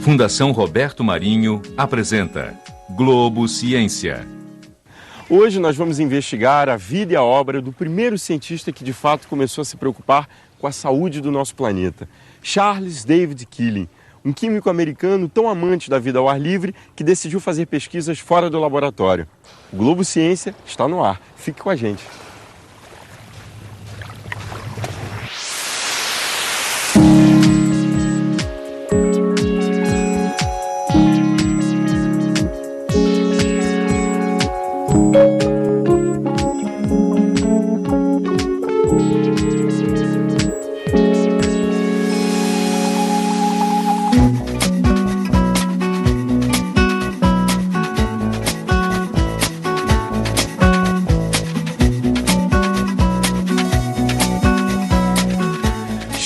Fundação Roberto Marinho apresenta Globo Ciência. Hoje nós vamos investigar a vida e a obra do primeiro cientista que de fato começou a se preocupar com a saúde do nosso planeta, Charles David Keeling, um químico americano tão amante da vida ao ar livre que decidiu fazer pesquisas fora do laboratório. O Globo Ciência está no ar. Fique com a gente.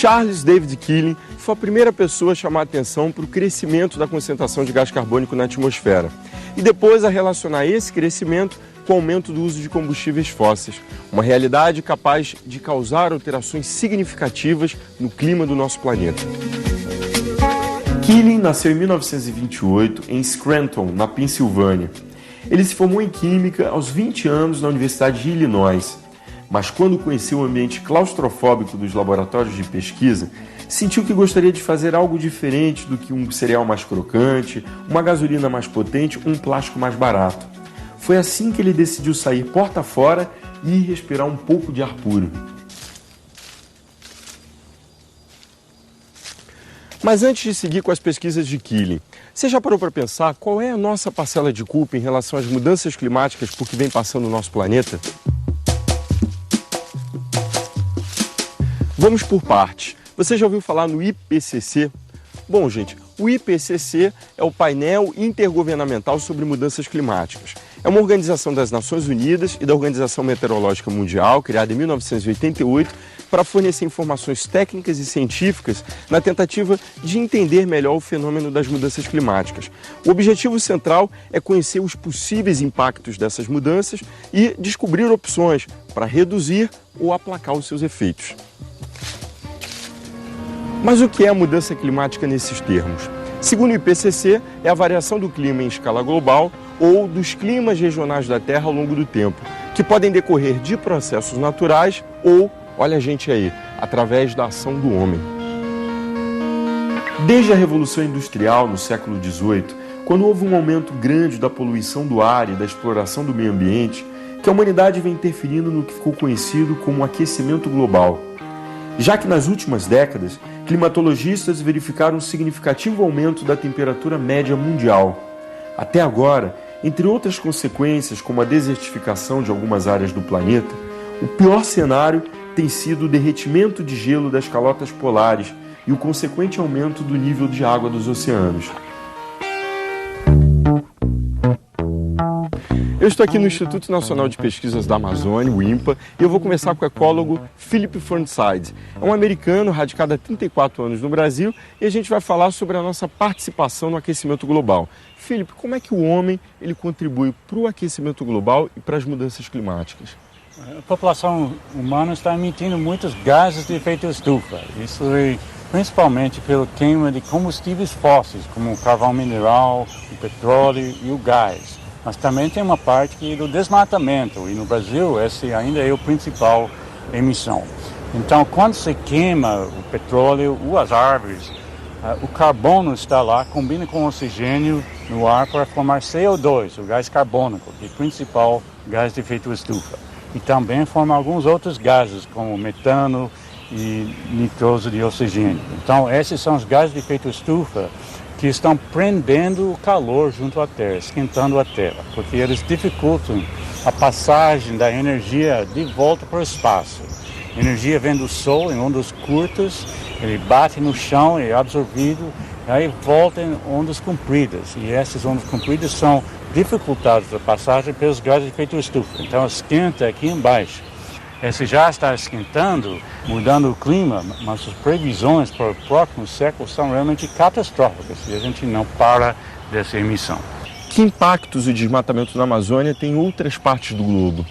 Charles David Keeling foi a primeira pessoa a chamar a atenção para o crescimento da concentração de gás carbônico na atmosfera e depois a relacionar esse crescimento com o aumento do uso de combustíveis fósseis, uma realidade capaz de causar alterações significativas no clima do nosso planeta. Keeling nasceu em 1928 em Scranton, na Pensilvânia. Ele se formou em Química aos 20 anos na Universidade de Illinois. Mas quando conheceu o ambiente claustrofóbico dos laboratórios de pesquisa, sentiu que gostaria de fazer algo diferente do que um cereal mais crocante, uma gasolina mais potente, um plástico mais barato. Foi assim que ele decidiu sair porta fora e respirar um pouco de ar puro. Mas antes de seguir com as pesquisas de Keeling, você já parou para pensar qual é a nossa parcela de culpa em relação às mudanças climáticas por que vem passando o nosso planeta? Vamos por partes. Você já ouviu falar no IPCC? Bom, gente, o IPCC é o painel intergovernamental sobre mudanças climáticas. É uma organização das Nações Unidas e da Organização Meteorológica Mundial, criada em 1988, para fornecer informações técnicas e científicas na tentativa de entender melhor o fenômeno das mudanças climáticas. O objetivo central é conhecer os possíveis impactos dessas mudanças e descobrir opções para reduzir ou aplacar os seus efeitos. Mas o que é a mudança climática nesses termos? Segundo o IPCC, é a variação do clima em escala global ou dos climas regionais da Terra ao longo do tempo, que podem decorrer de processos naturais ou, olha a gente aí, através da ação do homem. Desde a Revolução Industrial, no século XVIII, quando houve um aumento grande da poluição do ar e da exploração do meio ambiente, que a humanidade vem interferindo no que ficou conhecido como aquecimento global. Já que nas últimas décadas, climatologistas verificaram um significativo aumento da temperatura média mundial. Até agora, entre outras consequências, como a desertificação de algumas áreas do planeta, o pior cenário tem sido o derretimento de gelo das calotas polares e o consequente aumento do nível de água dos oceanos. Eu estou aqui no Instituto Nacional de Pesquisas da Amazônia, o INPA, e eu vou conversar com o ecólogo Philip Fernside. É um americano radicado há 34 anos no Brasil e a gente vai falar sobre a nossa participação no aquecimento global. Philip, como é que o homem ele contribui para o aquecimento global e para as mudanças climáticas? A população humana está emitindo muitos gases de efeito estufa. Isso é principalmente pelo queima de combustíveis fósseis, como o carvão mineral, o petróleo e o gás. Mas também tem uma parte do desmatamento, e no Brasil esse ainda é a principal emissão. Então, quando se queima o petróleo ou as árvores, o carbono está lá, combina com o oxigênio no ar para formar CO2, o gás carbônico, que é o principal gás de efeito estufa. E também forma alguns outros gases, como metano e nitroso de oxigênio. Então, esses são os gases de efeito estufa que estão prendendo o calor junto à Terra, esquentando a Terra, porque eles dificultam a passagem da energia de volta para o espaço. A energia vem do Sol em ondas curtas, ele bate no chão, é absorvido, aí volta em ondas compridas. E essas ondas compridas são dificultadas a passagem pelos gases de efeito estufa. Então esquenta aqui embaixo. Esse já está esquentando, mudando o clima, mas as previsões para o próximo século são realmente catastróficas se a gente não para dessa emissão. Que impactos o desmatamento na Amazônia tem em outras partes do globo?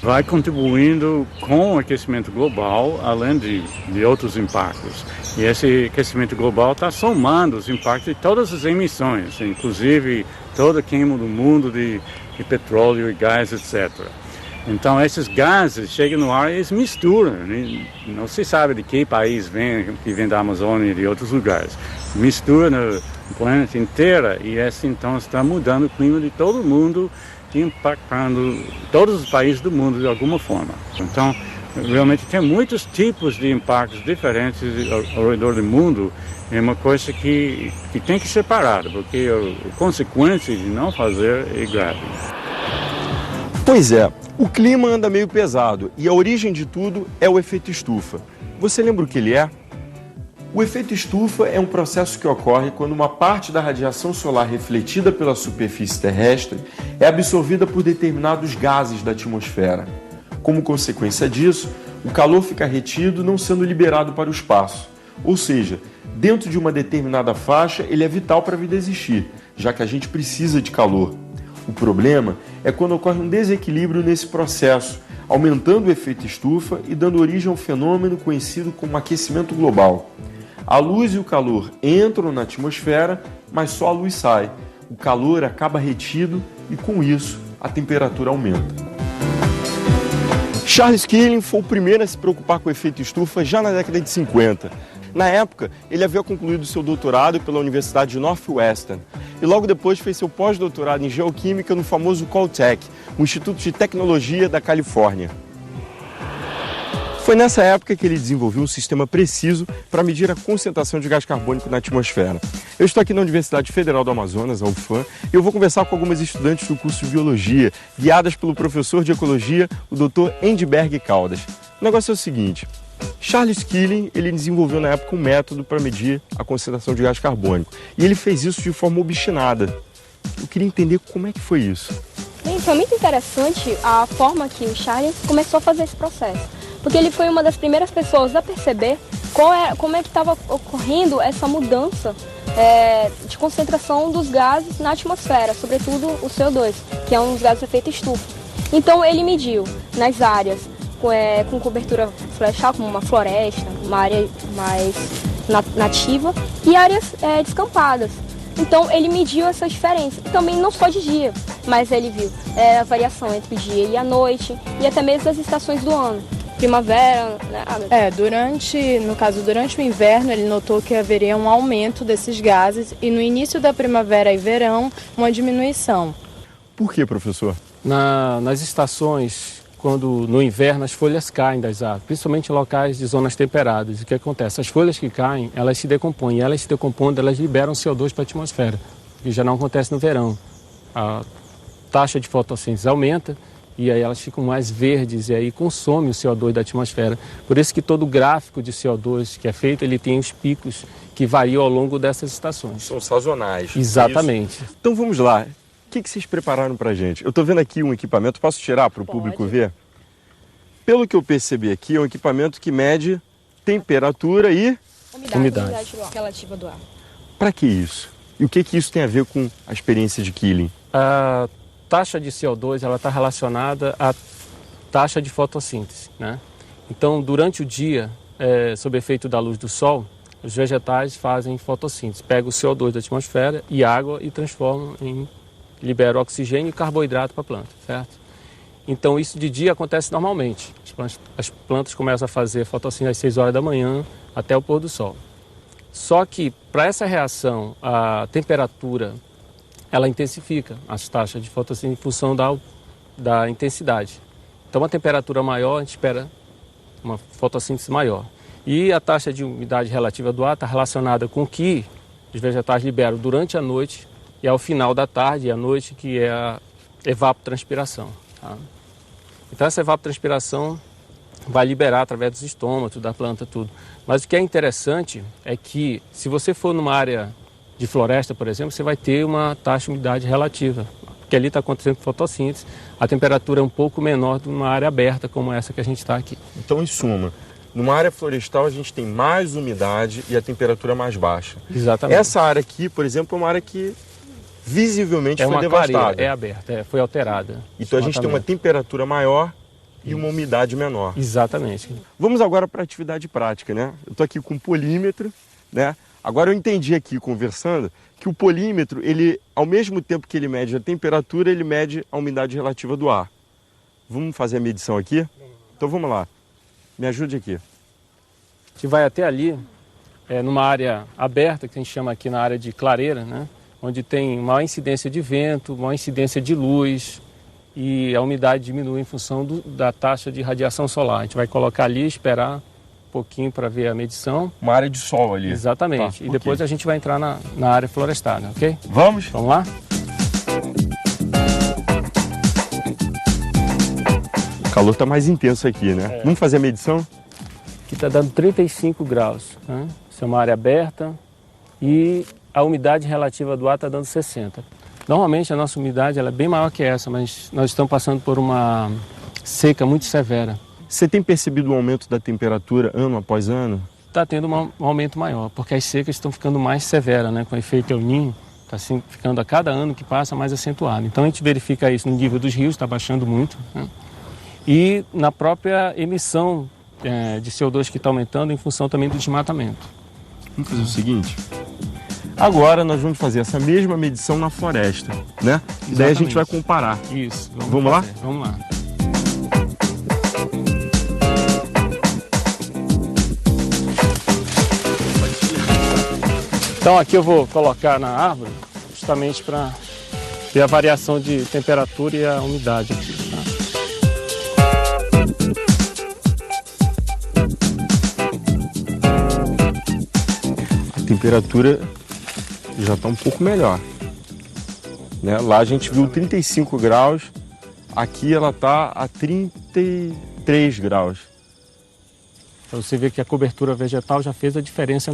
vai contribuindo com o aquecimento global, além de outros impactos. E esse aquecimento global está somando os impactos de todas as emissões, inclusive toda a queima do mundo de petróleo e gás, etc. Então, esses gases chegam no ar e eles misturam. Não se sabe de que país que vem da Amazônia e de outros lugares. Mistura no planeta inteiro e esse, então, está mudando o clima de todo mundo, impactando todos os países do mundo de alguma forma. Então, realmente tem muitos tipos de impactos diferentes ao redor do mundo. É uma coisa que tem que ser parada, porque a consequência de não fazer é grave. Pois é, o clima anda meio pesado e a origem de tudo é o efeito estufa. Você lembra o que ele é? O efeito estufa é um processo que ocorre quando uma parte da radiação solar refletida pela superfície terrestre é absorvida por determinados gases da atmosfera. Como consequência disso, o calor fica retido, não sendo liberado para o espaço. Ou seja, dentro de uma determinada faixa, ele é vital para a vida existir, já que a gente precisa de calor. O problema é quando ocorre um desequilíbrio nesse processo, aumentando o efeito estufa e dando origem a um fenômeno conhecido como aquecimento global. A luz e o calor entram na atmosfera, mas só a luz sai. O calor acaba retido e, com isso, a temperatura aumenta. Charles Keeling foi o primeiro a se preocupar com o efeito estufa já na década de 50. Na época, ele havia concluído seu doutorado pela Universidade de Northwestern e logo depois fez seu pós-doutorado em geoquímica no famoso Caltech, um instituto de tecnologia da Califórnia. Foi nessa época que ele desenvolveu um sistema preciso para medir a concentração de gás carbônico na atmosfera. Eu estou aqui na Universidade Federal do Amazonas, a UFAM, e eu vou conversar com algumas estudantes do curso de Biologia, guiadas pelo professor de Ecologia, o Dr. Endiberg Caldas. O negócio é o seguinte: Charles Keeling, ele desenvolveu na época um método para medir a concentração de gás carbônico. E ele fez isso de forma obstinada. Eu queria entender como é que foi isso. Bem, foi muito interessante a forma que o Charles começou a fazer esse processo. Porque ele foi uma das primeiras pessoas a perceber como é que estava ocorrendo essa mudança de concentração dos gases na atmosfera, sobretudo o CO2, que é um dos gases de efeito estufa. Então ele mediu nas áreas com cobertura florestal, como uma floresta, uma área mais nativa, e áreas descampadas. Então ele mediu essa diferença, e também não só de dia, mas ele viu a variação entre o dia e a noite, e até mesmo as estações do ano. Primavera, né? Durante o inverno ele notou que haveria um aumento desses gases e no início da primavera e verão uma diminuição. Por que, professor? Nas estações, quando no inverno as folhas caem das árvores, principalmente em locais de zonas temperadas. O que acontece? As folhas que caem, elas se decompõem. Elas se decompondo, elas liberam CO2 para a atmosfera, que já não acontece no verão. A taxa de fotossíntese aumenta e aí elas ficam mais verdes e aí consome o CO2 da atmosfera. Por isso que todo gráfico de CO2 que é feito, ele tem os picos que variam ao longo dessas estações. São sazonais. Exatamente. É então vamos lá. O que vocês prepararam para a gente? Eu estou vendo aqui um equipamento, posso tirar para o público ver? Pelo que eu percebi aqui, é um equipamento que mede temperatura e umidade relativa do ar. Para que isso? E o que isso tem a ver com a experiência de Keeling? A taxa de CO2 ela está relacionada à taxa de fotossíntese, né? Então, durante o dia, sob efeito da luz do sol, os vegetais fazem fotossíntese, pegam o CO2 da atmosfera e água e transformam libera oxigênio e carboidrato para a planta, certo? Então isso de dia acontece normalmente. As plantas começam a fazer fotossíntese às 6 horas da manhã até o pôr do sol. Só que para essa reação, a temperatura ela intensifica as taxas de fotossíntese em função da intensidade. Então uma temperatura maior, a gente espera uma fotossíntese maior. E a taxa de umidade relativa do ar está relacionada com o que os vegetais liberam durante a noite e ao final da tarde e à noite, que é a evapotranspiração. Tá? Então essa evapotranspiração vai liberar através dos estômatos, da planta, tudo. Mas o que é interessante é que se você for numa área de floresta, por exemplo, você vai ter uma taxa de umidade relativa, porque ali está acontecendo fotossíntese, a temperatura é um pouco menor do que numa área aberta como essa que a gente está aqui. Então, em suma, numa área florestal a gente tem mais umidade e a temperatura mais baixa. Exatamente. Essa área aqui, por exemplo, é uma área que visivelmente foi devastada. É aberta, foi alterada. Então a gente tem uma temperatura maior e uma umidade menor. Exatamente. Vamos agora para a atividade prática, né? Eu estou aqui com um polímetro, né? Agora eu entendi aqui, conversando, que o polímetro, ele, ao mesmo tempo que ele mede a temperatura, ele mede a umidade relativa do ar. Vamos fazer a medição aqui? Então vamos lá. Me ajude aqui. A gente vai até ali, numa área aberta, que a gente chama aqui na área de clareira, né? Onde tem maior incidência de vento, maior incidência de luz e a umidade diminui em função da taxa de radiação solar. A gente vai colocar ali e esperar um pouquinho para ver a medição. Uma área de sol ali. Exatamente. Tá, e depois a gente vai entrar na área florestada, ok? Vamos? Vamos lá? O calor está mais intenso aqui, né? Vamos fazer a medição? Aqui está dando 35 graus, né? Isso é uma área aberta e a umidade relativa do ar está dando 60. Normalmente a nossa umidade ela é bem maior que essa, mas nós estamos passando por uma seca muito severa. Você tem percebido um aumento da temperatura ano após ano? Está tendo um aumento maior, porque as secas estão ficando mais severas, né? Com o efeito El Niño, está assim, ficando a cada ano que passa mais acentuado. Então a gente verifica isso no nível dos rios, está baixando muito, né? E na própria emissão de CO2 que está aumentando em função também do desmatamento. Vamos fazer o seguinte. Agora nós vamos fazer essa mesma medição na floresta, né? E daí a gente vai comparar. Isso. Vamos lá? Vamos lá. Então aqui eu vou colocar na árvore justamente para ver a variação de temperatura e a umidade aqui, tá? A temperatura já está um pouco melhor, né? Lá a gente viu 35 graus, aqui ela está a 33 graus. Então você vê que a cobertura vegetal já fez a diferença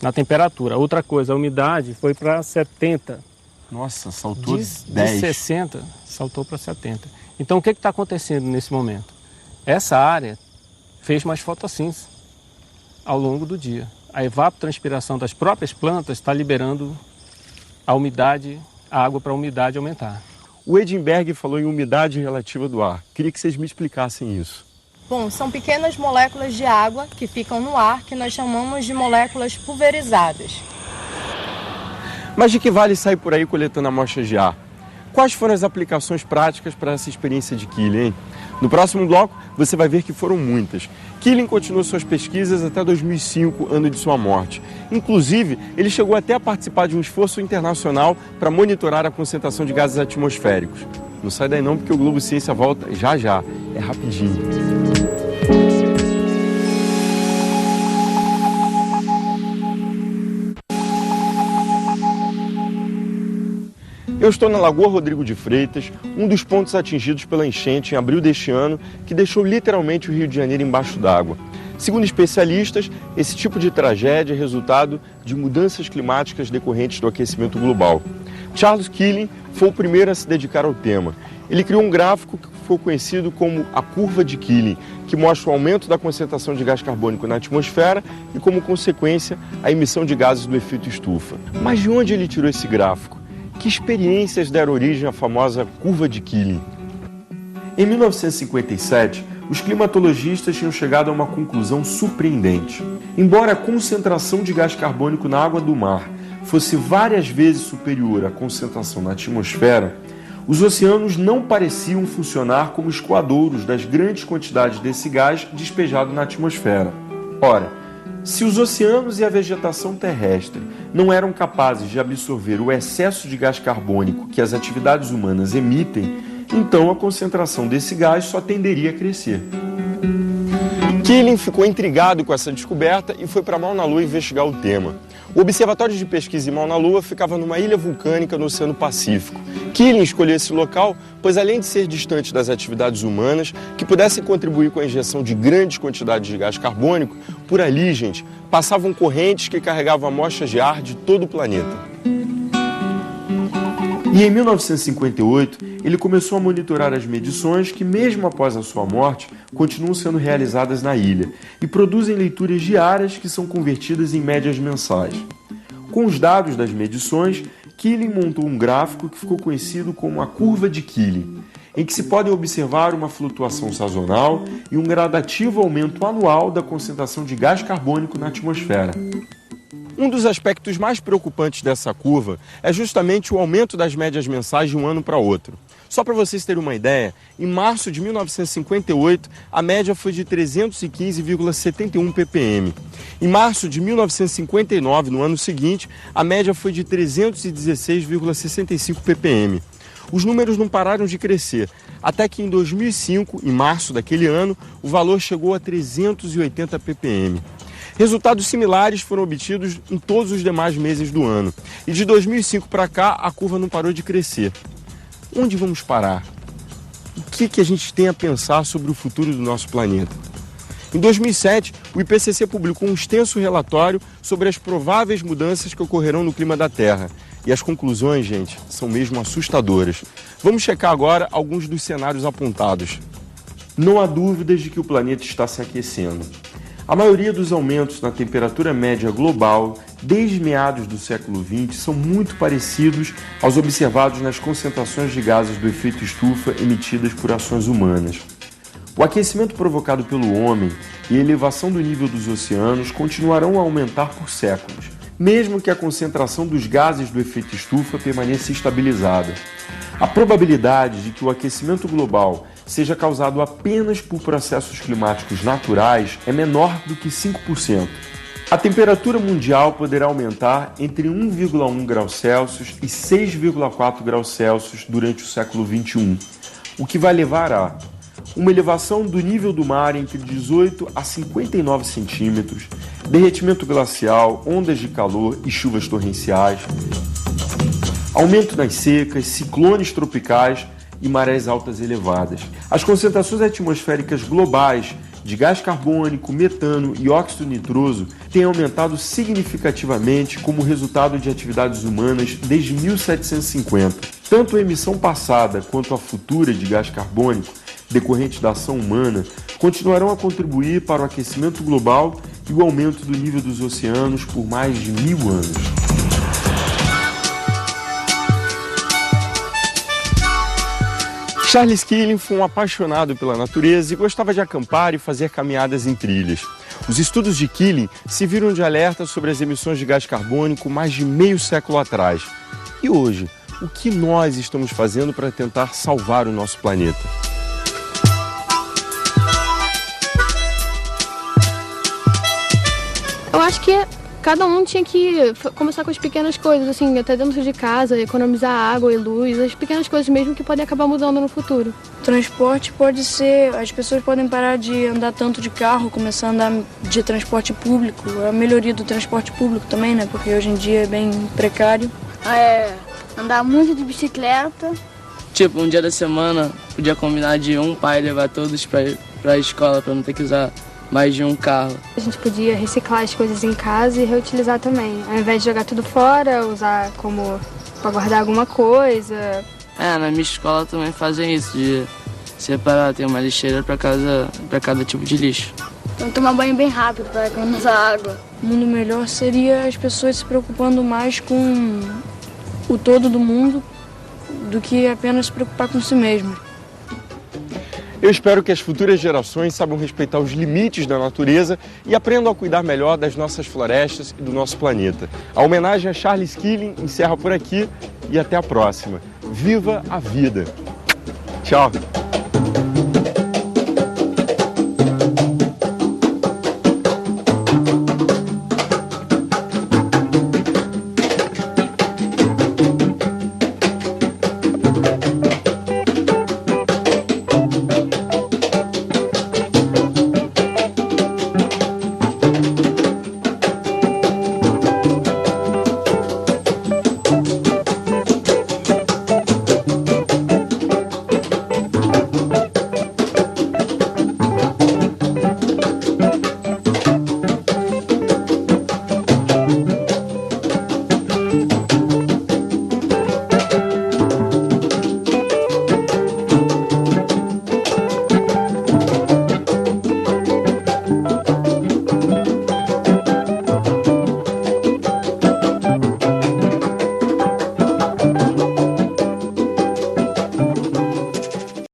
na temperatura. Outra coisa, a umidade foi para 70. Nossa, saltou De 10. 60, saltou para 70. Então o que está acontecendo nesse momento? Essa área fez mais fotossíntese ao longo do dia. A evapotranspiração das próprias plantas está liberando a umidade, a água para a umidade aumentar. O Edinberg falou em umidade relativa do ar. Queria que vocês me explicassem isso. Bom, são pequenas moléculas de água que ficam no ar, que nós chamamos de moléculas pulverizadas. Mas de que vale sair por aí coletando amostras de ar? Quais foram as aplicações práticas para essa experiência de Keeling, hein? No próximo bloco, você vai ver que foram muitas. Keeling continuou suas pesquisas até 2005, ano de sua morte. Inclusive, ele chegou até a participar de um esforço internacional para monitorar a concentração de gases atmosféricos. Não sai daí não, porque o Globo Ciência volta já já. É rapidinho. Eu estou na Lagoa Rodrigo de Freitas, um dos pontos atingidos pela enchente em abril deste ano, que deixou literalmente o Rio de Janeiro embaixo d'água. Segundo especialistas, esse tipo de tragédia é resultado de mudanças climáticas decorrentes do aquecimento global. Charles Keeling foi o primeiro a se dedicar ao tema. Ele criou um gráfico que ficou conhecido como a curva de Keeling, que mostra o aumento da concentração de gás carbônico na atmosfera e, como consequência, a emissão de gases do efeito estufa. Mas de onde ele tirou esse gráfico? Que experiências deram origem à famosa curva de Keeling? Em 1957, os climatologistas tinham chegado a uma conclusão surpreendente. Embora a concentração de gás carbônico na água do mar fosse várias vezes superior à concentração na atmosfera, os oceanos não pareciam funcionar como escoadouros das grandes quantidades desse gás despejado na atmosfera. Ora, se os oceanos e a vegetação terrestre não eram capazes de absorver o excesso de gás carbônico que as atividades humanas emitem, então a concentração desse gás só tenderia a crescer. Keeling ficou intrigado com essa descoberta e foi para Mauna Loa investigar o tema. O Observatório de Pesquisa em Mauna Loa ficava numa ilha vulcânica no Oceano Pacífico. Keeling escolheu esse local, pois além de ser distante das atividades humanas, que pudessem contribuir com a injeção de grandes quantidades de gás carbônico, por ali, gente, passavam correntes que carregavam amostras de ar de todo o planeta. E em 1958, ele começou a monitorar as medições que, mesmo após a sua morte, continuam sendo realizadas na ilha e produzem leituras diárias que são convertidas em médias mensais. Com os dados das medições, Keeling montou um gráfico que ficou conhecido como a curva de Keeling. em que se pode observar uma flutuação sazonal e um gradativo aumento anual da concentração de gás carbônico na atmosfera. Um dos aspectos mais preocupantes dessa curva é justamente o aumento das médias mensais de um ano para outro. Só para vocês terem uma ideia, em março de 1958, a média foi de 315,71 ppm. Em março de 1959, no ano seguinte, a média foi de 316,65 ppm. Os números não pararam de crescer, até que em 2005, em março daquele ano, o valor chegou a 380 ppm. Resultados similares foram obtidos em todos os demais meses do ano. E de 2005 para cá, a curva não parou de crescer. Onde vamos parar? O que a gente tem a pensar sobre o futuro do nosso planeta? Em 2007, o IPCC publicou um extenso relatório sobre as prováveis mudanças que ocorrerão no clima da Terra. E as conclusões, gente, são mesmo assustadoras. Vamos checar agora alguns dos cenários apontados. Não há dúvidas de que o planeta está se aquecendo. A maioria dos aumentos na temperatura média global desde meados do século XX são muito parecidos aos observados nas concentrações de gases do efeito estufa emitidas por ações humanas. O aquecimento provocado pelo homem e a elevação do nível dos oceanos continuarão a aumentar por séculos, mesmo que a concentração dos gases do efeito estufa permaneça estabilizada. A probabilidade de que o aquecimento global seja causado apenas por processos climáticos naturais é menor do que 5%. A temperatura mundial poderá aumentar entre 1,1 graus Celsius e 6,4 graus Celsius durante o século XXI, o que vai levar a uma elevação do nível do mar entre 18 a 59 centímetros, derretimento glacial, ondas de calor e chuvas torrenciais, aumento nas secas, ciclones tropicais e marés altas elevadas. As concentrações atmosféricas globais de gás carbônico, metano e óxido nitroso têm aumentado significativamente como resultado de atividades humanas desde 1750. Tanto a emissão passada quanto a futura de gás carbônico, decorrente da ação humana, continuarão a contribuir para o aquecimento global e o aumento do nível dos oceanos por mais de 1000 anos. Charles Keeling foi um apaixonado pela natureza e gostava de acampar e fazer caminhadas em trilhas. Os estudos de Keeling serviram de alerta sobre as emissões de gás carbônico mais de meio século atrás. E hoje, o que nós estamos fazendo para tentar salvar o nosso planeta? Eu acho que cada um tinha que começar com as pequenas coisas, assim, até dentro de casa, economizar água e luz, as pequenas coisas mesmo que podem acabar mudando no futuro. Transporte pode ser, as pessoas podem parar de andar tanto de carro, começar a andar de transporte público, a melhoria do transporte público também, né, porque hoje em dia é bem precário. Andar muito de bicicleta. Tipo, um dia da semana, podia combinar de um pai levar todos pra escola, pra não ter que usar mais de um carro. A gente podia reciclar as coisas em casa e reutilizar também. Ao invés de jogar tudo fora, usar como para guardar alguma coisa. Na minha escola também fazem isso, de separar, tem uma lixeira para cada tipo de lixo. Então tomar banho bem rápido para economizar água. Um mundo melhor seria as pessoas se preocupando mais com o todo do mundo do que apenas se preocupar com si mesmo. Eu espero que as futuras gerações saibam respeitar os limites da natureza e aprendam a cuidar melhor das nossas florestas e do nosso planeta. A homenagem a Charles Keeling encerra por aqui e até a próxima. Viva a vida! Tchau!